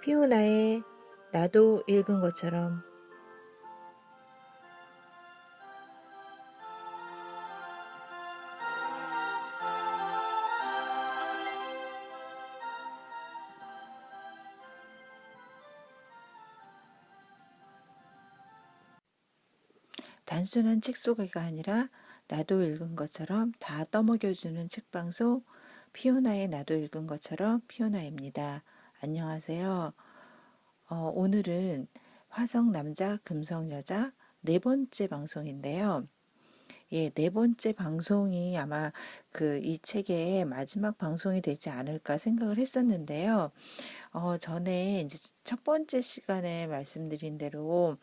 피오나의 나도 읽은 것처럼. 단순한 책 소개가 아니라 나도 읽은 것처럼 다 떠먹여주는 책방송, 피오나의 나도 읽은 것처럼 피오나입니다. 안녕하세요. 오늘은 화성 남자 금성 여자 네 번째 방송인데요. 예, 네 번째 방송이 아마 이 책의 마지막 방송이 되지 않을까 생각을 했었는데요. 전에 이제 첫 번째 시간에 말씀드린 대로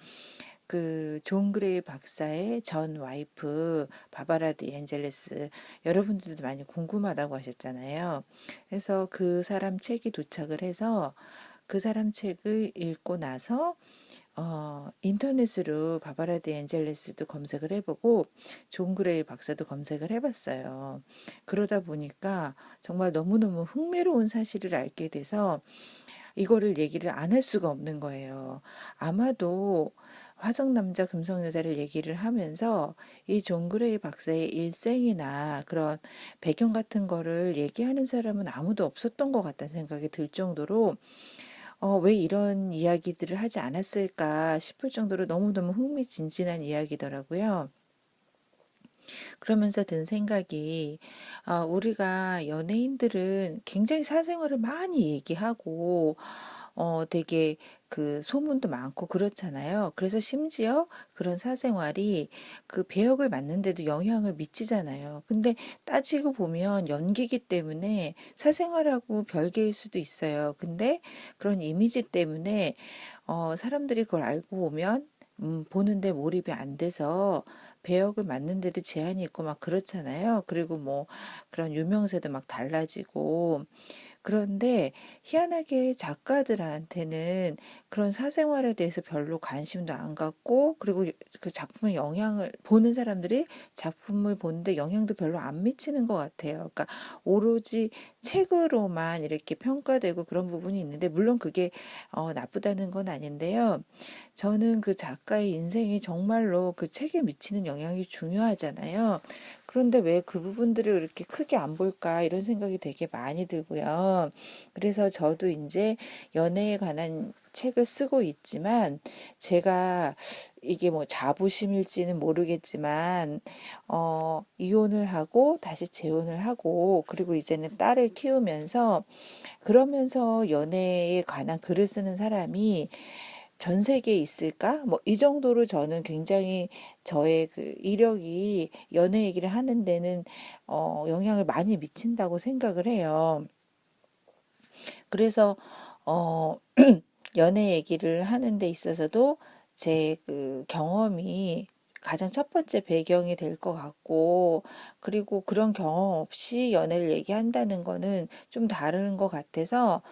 존 그레이 박사의 전 와이프 바바라 디앤젤레스, 여러분들도 많이 궁금하다고 하셨잖아요. 그래서 그 사람 책이 도착을 해서 그 사람 책을 읽고 나서 인터넷으로 바바라 디앤젤레스도 검색을 해보고 존 그레이 박사도 검색을 해봤어요. 그러다 보니까 정말 너무너무 흥미로운 사실을 알게 돼서 이거를 얘기를 안 할 수가 없는 거예요. 아마도 화성 남자 금성 여자를 얘기를 하면서 이 존 그레이 박사의 일생이나 그런 배경 같은 거를 얘기하는 사람은 아무도 없었던 것 같다는 생각이 들 정도로 왜 이런 이야기들을 하지 않았을까 싶을 정도로 너무너무 흥미진진한 이야기더라고요. 그러면서 든 생각이, 우리가 연예인들은 굉장히 사생활을 많이 얘기하고 되게 소문도 많고 그렇잖아요. 그래서 심지어 그런 사생활이 그 배역을 맡는데도 영향을 미치잖아요. 근데 따지고 보면 연기기 때문에 사생활하고 별개일 수도 있어요. 근데 그런 이미지 때문에 사람들이 그걸 알고 보면 보는데 몰입이 안 돼서 배역을 맡는데도 제한이 있고 막 그렇잖아요. 그리고 뭐 그런 유명세도 막 달라지고. 그런데 희한하게 작가들한테는 그런 사생활에 대해서 별로 관심도 안 갖고, 그리고 그 작품의 영향을 보는 사람들이 작품을 보는데 영향도 별로 안 미치는 것 같아요. 그러니까 오로지 책으로만 이렇게 평가되고 그런 부분이 있는데, 물론 그게 나쁘다는 건 아닌데요. 저는 그 작가의 인생이 정말로 그 책에 미치는 영향이 중요하잖아요. 그런데 왜 그 부분들을 이렇게 크게 안 볼까 이런 생각이 되게 많이 들고요. 그래서 저도 이제 연애에 관한 책을 쓰고 있지만, 제가 이게 뭐 자부심일지는 모르겠지만 이혼을 하고 다시 재혼을 하고, 그리고 이제는 딸을 키우면서, 그러면서 연애에 관한 글을 쓰는 사람이 전 세계에 있을까? 뭐 이 정도로 저는 굉장히 저의 이력이 연애 얘기를 하는 데는 영향을 많이 미친다고 생각을 해요. 그래서 어 연애 얘기를 하는 데 있어서도 제 경험이 가장 첫 번째 배경이 될 것 같고, 그리고 그런 경험 없이 연애를 얘기한다는 거는 좀 다른 것 같아서,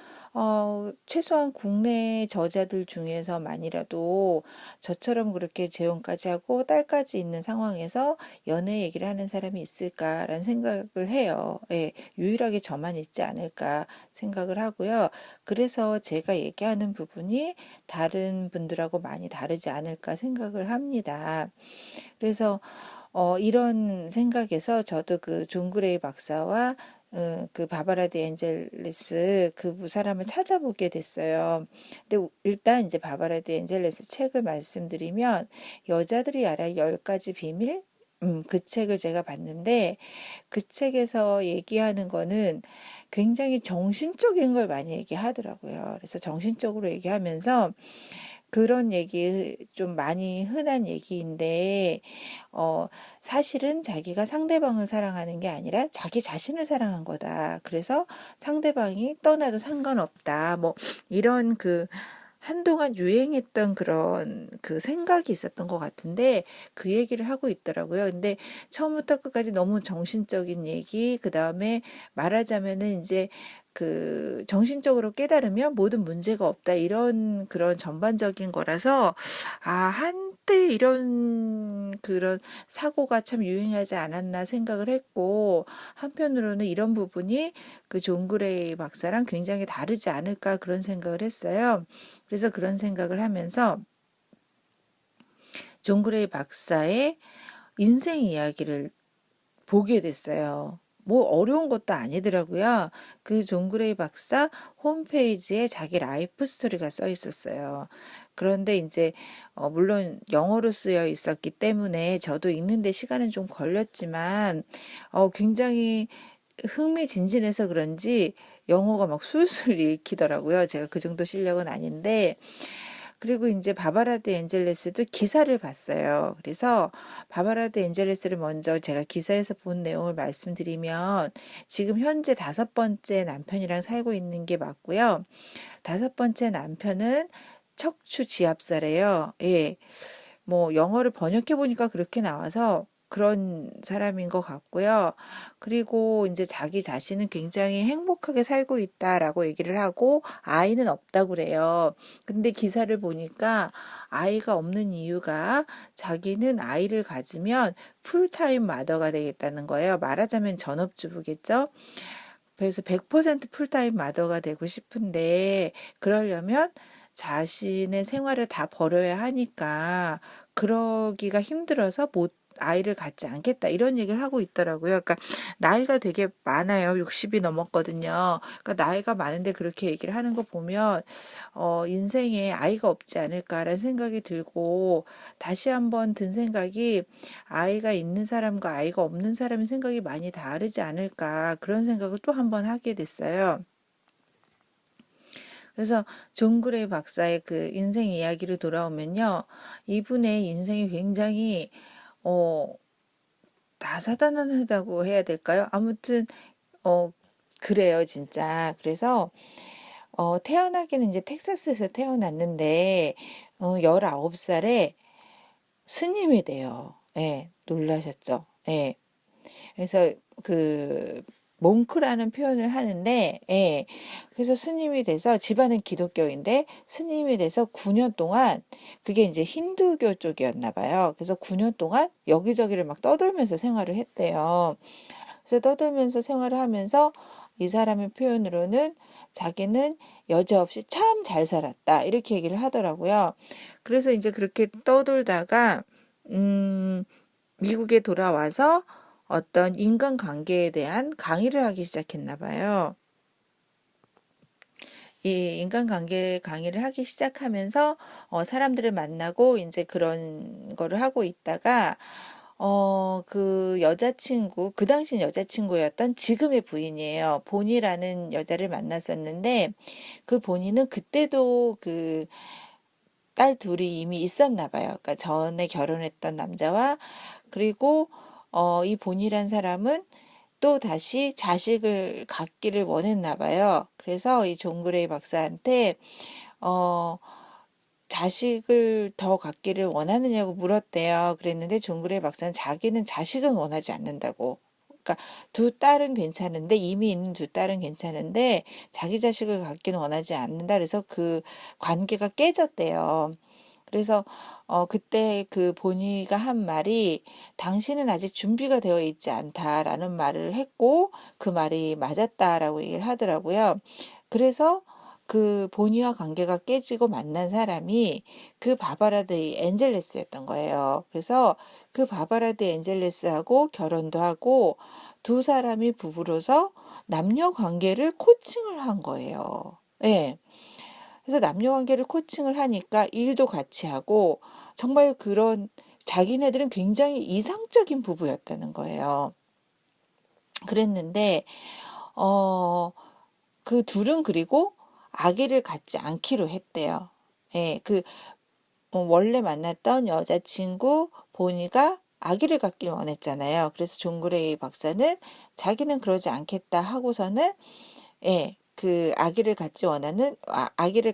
최소한 국내 저자들 중에서만이라도 저처럼 그렇게 재혼까지 하고 딸까지 있는 상황에서 연애 얘기를 하는 사람이 있을까라는 생각을 해요. 예, 유일하게 저만 있지 않을까 생각을 하고요. 그래서 제가 얘기하는 부분이 다른 분들하고 많이 다르지 않을까 생각을 합니다. 그래서 이런 생각에서 저도 존 그레이 박사와 바바라 디앤젤레스 사람을 찾아보게 됐어요. 근데 일단 이제 바바라 디앤젤레스 책을 말씀드리면, 여자들이 알아야 10가지 비밀? 그 책을 제가 봤는데, 그 책에서 얘기하는 거는 굉장히 정신적인 걸 많이 얘기하더라고요. 그래서 정신적으로 얘기하면서 그런 얘기 좀 많이 흔한 얘기인데, 사실은 자기가 상대방을 사랑하는 게 아니라 자기 자신을 사랑한 거다. 그래서 상대방이 떠나도 상관없다. 뭐 이런 한동안 유행했던 그런 생각이 있었던 것 같은데, 그 얘기를 하고 있더라고요. 근데 처음부터 끝까지 너무 정신적인 얘기, 그 다음에 말하자면은 이제 정신적으로 깨달으면 모든 문제가 없다, 이런 그런 전반적인 거라서, 한때 이런 그런 사고가 참 유행하지 않았나 생각을 했고, 한편으로는 이런 부분이 그 존 그레이 박사랑 굉장히 다르지 않을까 그런 생각을 했어요. 그래서 그런 생각을 하면서 존 그레이 박사의 인생 이야기를 보게 됐어요. 뭐 어려운 것도 아니더라고요. 그 존 그레이 박사 홈페이지에 자기 라이프 스토리가 써 있었어요. 그런데 이제 물론 영어로 쓰여 있었기 때문에 저도 읽는데 시간은 좀 걸렸지만 굉장히 흥미진진해서 그런지 영어가 막 술술 읽히더라고요. 제가 그 정도 실력은 아닌데, 그리고 이제 바바라 드 엔젤레스도 기사를 봤어요. 그래서 바바라 드 엔젤레스를 먼저 제가 기사에서 본 내용을 말씀드리면, 지금 현재 5번째 남편이랑 살고 있는 게 맞고요. 5번째 남편은 척추 지압사래요. 예. 뭐 영어를 번역해 보니까 그렇게 나와서 그런 사람인 것 같고요. 그리고 이제 자기 자신은 굉장히 행복하게 살고 있다라고 얘기를 하고 아이는 없다고 그래요. 근데 기사를 보니까 아이가 없는 이유가 자기는 아이를 가지면 풀타임 마더가 되겠다는 거예요. 말하자면 전업주부겠죠. 그래서 100% 풀타임 마더가 되고 싶은데, 그러려면 자신의 생활을 다 버려야 하니까 그러기가 힘들어서 못 아이를 갖지 않겠다 이런 얘기를 하고 있더라고요. 그러니까 나이가 되게 많아요. 60이 넘었거든요. 그러니까 나이가 많은데 그렇게 얘기를 하는 거 보면 인생에 아이가 없지 않을까라는 생각이 들고, 다시 한번 든 생각이, 아이가 있는 사람과 아이가 없는 사람의 생각이 많이 다르지 않을까 그런 생각을 또 한 번 하게 됐어요. 그래서 존 그레이 박사의 그 인생 이야기로 돌아오면요. 이분의 인생이 굉장히 어 다사다난하다고 해야 될까요? 아무튼 어 그래요, 진짜. 그래서 태어나기는 이제 텍사스에서 태어났는데 19살에 스님이 돼요. 예. 놀라셨죠? 예. 그래서 그 몽크라는 표현을 하는데, 예. 그래서 스님이 돼서, 집안은 기독교인데 스님이 돼서 9년 동안, 그게 이제 힌두교 쪽이었나 봐요. 그래서 9년 동안 여기저기를 막 떠돌면서 생활을 했대요. 그래서 떠돌면서 생활을 하면서 이 사람의 표현으로는 자기는 여지없이 참 잘 살았다 이렇게 얘기를 하더라고요. 그래서 이제 그렇게 떠돌다가 음, 미국에 돌아와서 어떤 인간관계에 대한 강의를 하기 시작했나 봐요. 이 인간관계 강의를 하기 시작하면서 사람들을 만나고 이제 그런 거를 하고 있다가 그 여자친구, 그 당시 여자친구였던 지금의 부인이에요. 본이라는 여자를 만났었는데, 그 본이는 그때도 그 딸 둘이 이미 있었나 봐요. 그러니까 전에 결혼했던 남자와, 그리고 이 본이란 사람은 또 다시 자식을 갖기를 원했나 봐요. 그래서 이 존 그레이 박사한테 어 자식을 더 갖기를 원하느냐고 물었대요. 그랬는데 존 그레이 박사는 자기는 자식은 원하지 않는다고. 그러니까 두 딸은 괜찮은데, 이미 있는 두 딸은 괜찮은데 자기 자식을 갖기는 원하지 않는다. 그래서 그 관계가 깨졌대요. 그래서 그때 그 보니가 한 말이, 당신은 아직 준비가 되어 있지 않다라는 말을 했고, 그 말이 맞았다라고 얘기를 하더라고요. 그래서 그 보니와 관계가 깨지고 만난 사람이 그 바바라 드 엔젤레스였던 거예요. 그래서 그 바바라 드 엔젤레스하고 결혼도 하고 두 사람이 부부로서 남녀 관계를 코칭을 한 거예요. 예. 그래서 남녀 관계를 코칭을 하니까 일도 같이 하고, 정말 그런, 자기네들은 굉장히 이상적인 부부였다는 거예요. 그랬는데 어 그 둘은 그리고 아기를 갖지 않기로 했대요. 예. 그 원래 만났던 여자친구 보니가 아기를 갖길 원했잖아요. 그래서 존 그레이 박사는 자기는 그러지 않겠다 하고서는, 예, 그 아기를 갖지 원하는, 아기를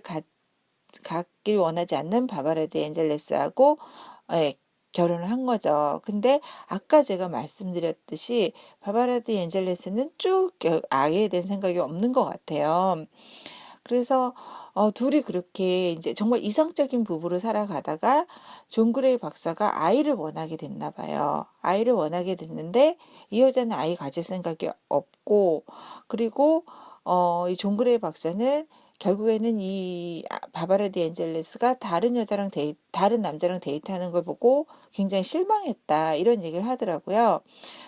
갖길 원하지 않는 바바라 드 엔젤레스하고 예, 결혼을 한 거죠. 근데 아까 제가 말씀드렸듯이 바바라 드 엔젤레스는 쭉 아이에 대한 생각이 없는 것 같아요. 그래서 둘이 그렇게 이제 정말 이상적인 부부로 살아가다가 존 그레이 박사가 아이를 원하게 됐나 봐요. 아이를 원하게 됐는데 이 여자는 아이 가질 생각이 없고, 그리고 이 존 그레이 박사는 결국에는 이 바바라 디앤젤레스가 다른 남자랑 데이트하는 걸 보고 굉장히 실망했다, 이런 얘기를 하더라고요.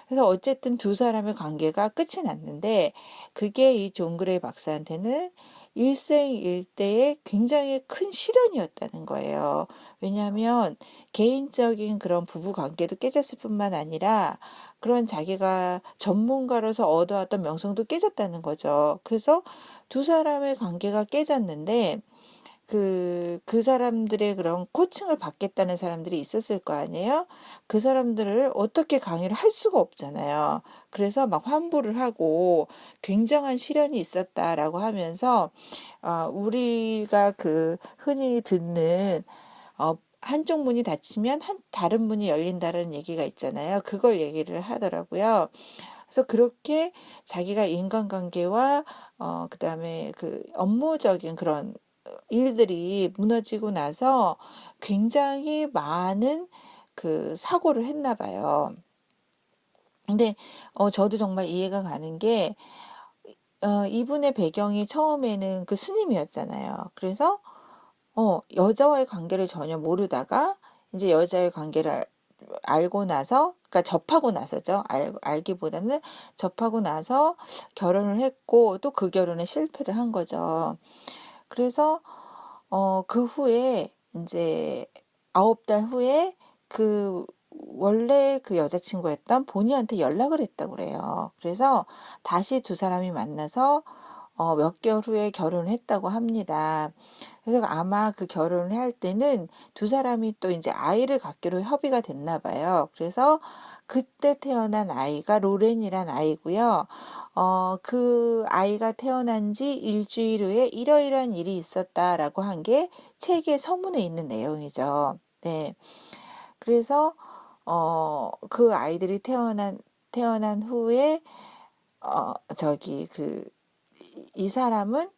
그래서 어쨌든 두 사람의 관계가 끝이 났는데, 그게 이 존 그레이 박사한테는 일생일대의 굉장히 큰 시련이었다는 거예요. 왜냐하면 개인적인 그런 부부 관계도 깨졌을 뿐만 아니라 그런 자기가 전문가로서 얻어왔던 명성도 깨졌다는 거죠. 그래서 두 사람의 관계가 깨졌는데, 그 사람들의 그런 코칭을 받겠다는 사람들이 있었을 거 아니에요? 그 사람들을 어떻게 강의를 할 수가 없잖아요. 그래서 막 환불을 하고 굉장한 시련이 있었다라고 하면서, 우리가 그 흔히 듣는, 한쪽 문이 닫히면 다른 문이 열린다는 얘기가 있잖아요. 그걸 얘기를 하더라고요. 그래서 그렇게 자기가 인간관계와 그다음에 그 업무적인 그런 일들이 무너지고 나서 굉장히 많은 그 사고를 했나 봐요. 근데 저도 정말 이해가 가는 게, 이분의 배경이 처음에는 그 스님이었잖아요. 그래서 여자와의 관계를 전혀 모르다가 이제 여자의 관계를 알고 나서, 그러니까 접하고 나서죠. 알기보다는 접하고 나서 결혼을 했고, 또 그 결혼에 실패를 한 거죠. 그래서 그 후에 이제 9달 후에 그 원래 그 여자친구였던 본인한테 연락을 했다고 그래요. 그래서 다시 두 사람이 만나서 몇 개월 후에 결혼을 했다고 합니다. 그래서 아마 그 결혼을 할 때는 두 사람이 또 이제 아이를 갖기로 협의가 됐나 봐요. 그래서 그때 태어난 아이가 로렌이란 아이고요. 그 아이가 태어난 지 일주일 후에 이러이러한 일이 있었다라고 한 게 책의 서문에 있는 내용이죠. 네. 그래서 그 아이들이 태어난 후에 저기 이 사람은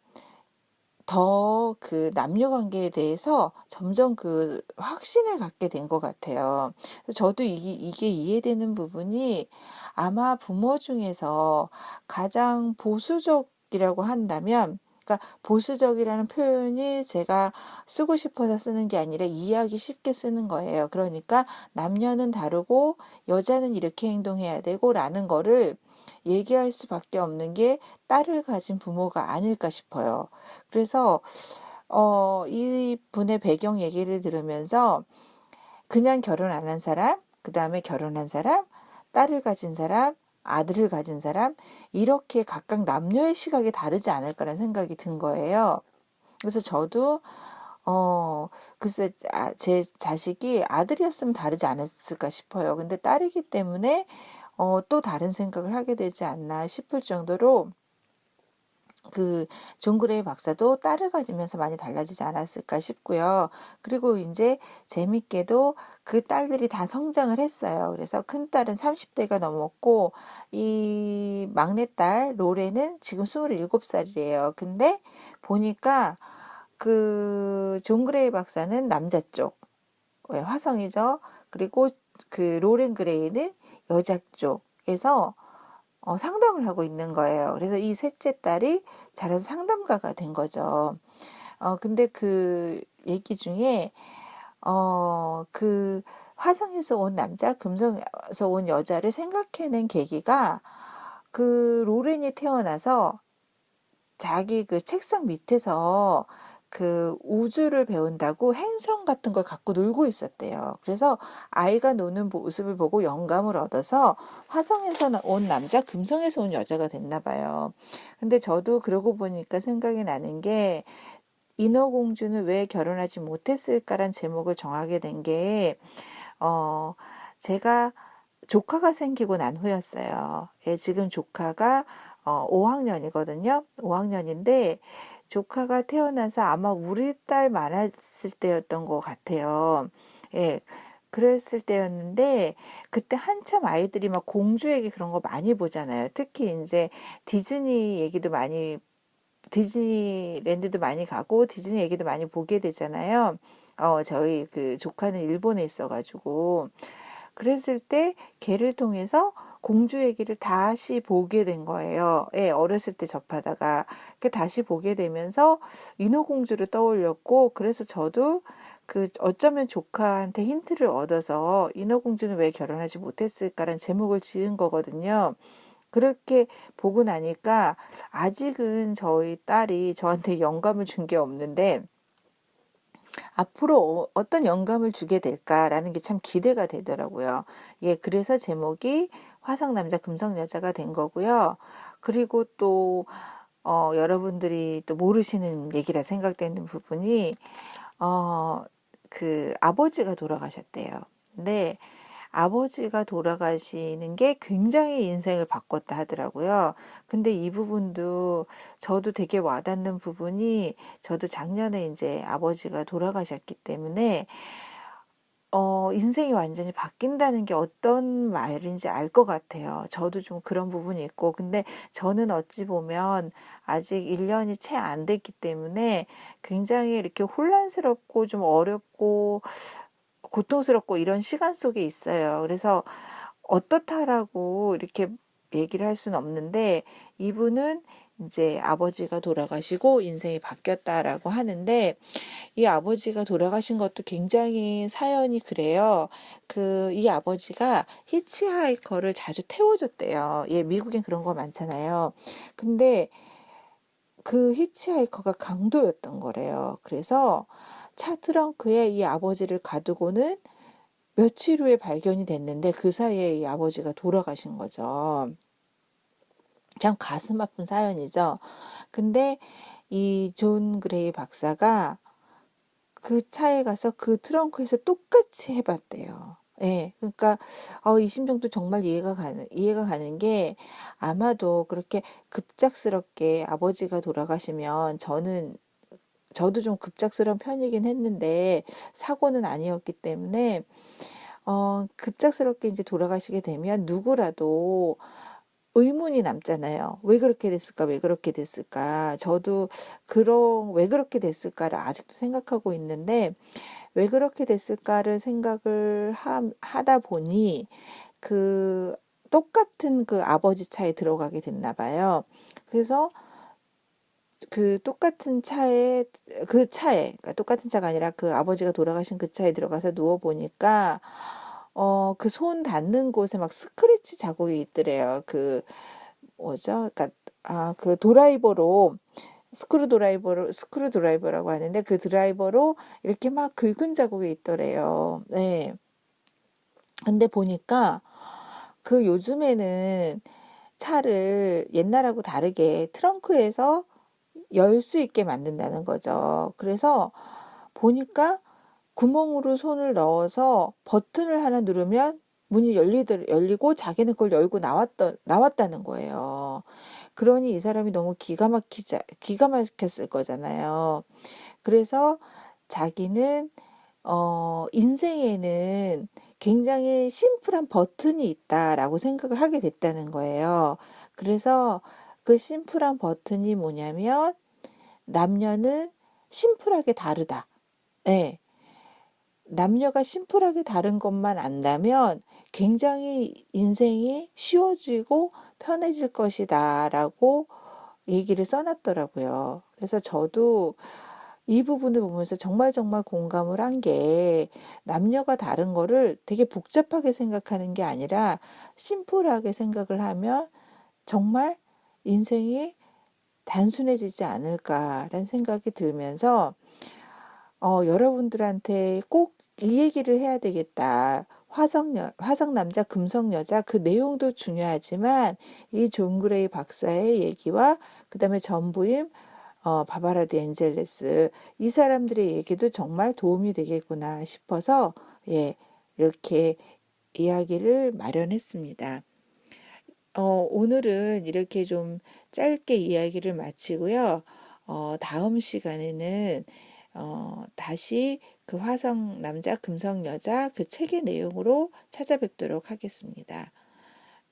더 그 남녀 관계에 대해서 점점 그 확신을 갖게 된 것 같아요. 그래서 저도 이게 이해되는 부분이, 아마 부모 중에서 가장 보수적이라고 한다면, 그러니까 보수적이라는 표현이 제가 쓰고 싶어서 쓰는 게 아니라 이해하기 쉽게 쓰는 거예요. 그러니까 남녀는 다르고 여자는 이렇게 행동해야 되고라는 거를 얘기할 수밖에 없는 게 딸을 가진 부모가 아닐까 싶어요. 그래서 이 분의 배경 얘기를 들으면서 그냥 결혼 안 한 사람, 그다음에 결혼한 사람, 딸을 가진 사람, 아들을 가진 사람, 이렇게 각각 남녀의 시각이 다르지 않을까라는 생각이 든 거예요. 그래서 저도 글쎄, 제 자식이 아들이었으면 다르지 않았을까 싶어요. 근데 딸이기 때문에 또 다른 생각을 하게 되지 않나 싶을 정도로, 그 존 그레이 박사도 딸을 가지면서 많이 달라지지 않았을까 싶고요. 그리고 이제 재밌게도 그 딸들이 다 성장을 했어요. 그래서 큰딸은 30대가 넘었고, 이 막내딸 로레는 지금 27살이래요. 근데 보니까 그 존 그레이 박사는 남자 쪽, 화성이죠. 그리고 그 로렌 그레이는 여자 쪽에서 상담을 하고 있는 거예요. 그래서 이 셋째 딸이 자라서 상담가가 된 거죠. 근데 그 얘기 중에 그 화성에서 온 남자, 금성에서 온 여자를 생각해낸 계기가, 그 로렌이 태어나서 자기 그 책상 밑에서 그 우주를 배운다고 행성 같은 걸 갖고 놀고 있었대요. 그래서 아이가 노는 모습을 보고 영감을 얻어서 화성에서 온 남자, 금성에서 온 여자가 됐나 봐요. 근데 저도 그러고 보니까 생각이 나는 게, 인어공주는 왜 결혼하지 못했을까란 제목을 정하게 된 게, 어, 제가 조카가 생기고 난 후였어요. 예, 지금 조카가 5학년이거든요. 5학년인데 조카가 태어나서 아마 우리 딸 많았을 때였던 것 같아요. 예, 그랬을 때였는데, 그때 한참 아이들이 막 공주 얘기 그런 거 많이 보잖아요. 특히 이제 디즈니 얘기도 많이 디즈니랜드도 많이 가고 디즈니 얘기도 많이 보게 되잖아요. 저희 그 조카는 일본에 있어가지고 그랬을 때 걔를 통해서 공주 얘기를 다시 보게 된 거예요. 예, 어렸을 때 접하다가 그 다시 보게 되면서 인어공주를 떠올렸고 그래서 저도 그 어쩌면 조카한테 힌트를 얻어서 인어공주는 왜 결혼하지 못했을까라는 제목을 지은 거거든요. 그렇게 보고 나니까 아직은 저희 딸이 저한테 영감을 준 게 없는데 앞으로 어떤 영감을 주게 될까라는 게 참 기대가 되더라고요. 예, 그래서 제목이 화성 남자 금성 여자가 된 거고요. 그리고 또 여러분들이 또 모르시는 얘기라 생각되는 부분이 어, 그 아버지가 돌아가셨대요. 근데 아버지가 돌아가시는 게 굉장히 인생을 바꿨다 하더라고요. 근데 이 부분도 저도 되게 와닿는 부분이 저도 작년에 이제 아버지가 돌아가셨기 때문에 인생이 완전히 바뀐다는 게 어떤 말인지 알 것 같아요. 저도 좀 그런 부분이 있고. 근데 저는 어찌 보면 아직 1년이 채 안 됐기 때문에 굉장히 이렇게 혼란스럽고 좀 어렵고 고통스럽고 이런 시간 속에 있어요. 그래서 어떻다라고 이렇게 얘기를 할 수는 없는데 이분은 이제 아버지가 돌아가시고 인생이 바뀌었다라고 하는데 이 아버지가 돌아가신 것도 굉장히 사연이 그래요. 이 아버지가 히치하이커를 자주 태워줬대요. 예, 미국엔 그런 거 많잖아요. 근데 그 히치하이커가 강도였던 거래요. 그래서 차 트렁크에 이 아버지를 가두고는 며칠 후에 발견이 됐는데 그 사이에 이 아버지가 돌아가신 거죠. 참 가슴 아픈 사연이죠. 근데 이 존 그레이 박사가 그 차에 가서 그 트렁크에서 똑같이 해봤대요. 예, 그러니까 이 심정도 정말 이해가 가는 게 아마도 그렇게 급작스럽게 아버지가 돌아가시면 저도 좀 급작스러운 편이긴 했는데 사고는 아니었기 때문에 급작스럽게 이제 돌아가시게 되면 누구라도 의문이 남잖아요. 왜 그렇게 됐을까? 왜 그렇게 됐을까? 저도 그런 왜 그렇게 됐을까를 아직도 생각하고 있는데 왜 그렇게 됐을까를 생각을 하다 보니 그 똑같은 그 아버지 차에 들어가게 됐나 봐요. 그래서 그 똑같은 차에, 그러니까 똑같은 차가 아니라 그 아버지가 돌아가신 그 차에 들어가서 누워 보니까 그 손 닿는 곳에 막 스크래치 자국이 있더래요. 그 뭐죠? 그러니까 그 드라이버로 스크루 드라이버라고 하는데 그 드라이버로 이렇게 막 긁은 자국이 있더래요. 네. 근데 보니까 그 요즘에는 차를 옛날하고 다르게 트렁크에서 열 수 있게 만든다는 거죠. 그래서 보니까 구멍으로 손을 넣어서 버튼을 하나 누르면 문이 열리고 자기는 그걸 열고 나왔다는 거예요. 그러니 이 사람이 너무 기가 막혔을 거잖아요. 그래서 자기는 인생에는 굉장히 심플한 버튼이 있다라고 생각을 하게 됐다는 거예요. 그래서 그 심플한 버튼이 뭐냐면 남녀는 심플하게 다르다. 예. 남녀가 심플하게 다른 것만 안다면 굉장히 인생이 쉬워지고 편해질 것이다라고 얘기를 써놨더라고요. 그래서 저도 이 부분을 보면서 정말 정말 공감을 한 게 남녀가 다른 거를 되게 복잡하게 생각하는 게 아니라 심플하게 생각을 하면 정말 인생이 단순해지지 않을까라는 생각이 들면서 여러분들한테 꼭 이 얘기를 해야 되겠다. 화성 남자, 금성 여자 그 내용도 중요하지만 이 존 그레이 박사의 얘기와 그다음에 전부임 바바라 디 엔젤레스 이 사람들의 얘기도 정말 도움이 되겠구나 싶어서 예, 이렇게 이야기를 마련했습니다. 오늘은 이렇게 좀 짧게 이야기를 마치고요. 다음 시간에는 다시 그 화성 남자, 금성 여자 그 책의 내용으로 찾아뵙도록 하겠습니다.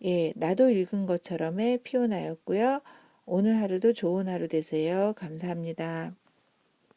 예, 나도 읽은 것처럼의 피오나였고요. 오늘 하루도 좋은 하루 되세요. 감사합니다.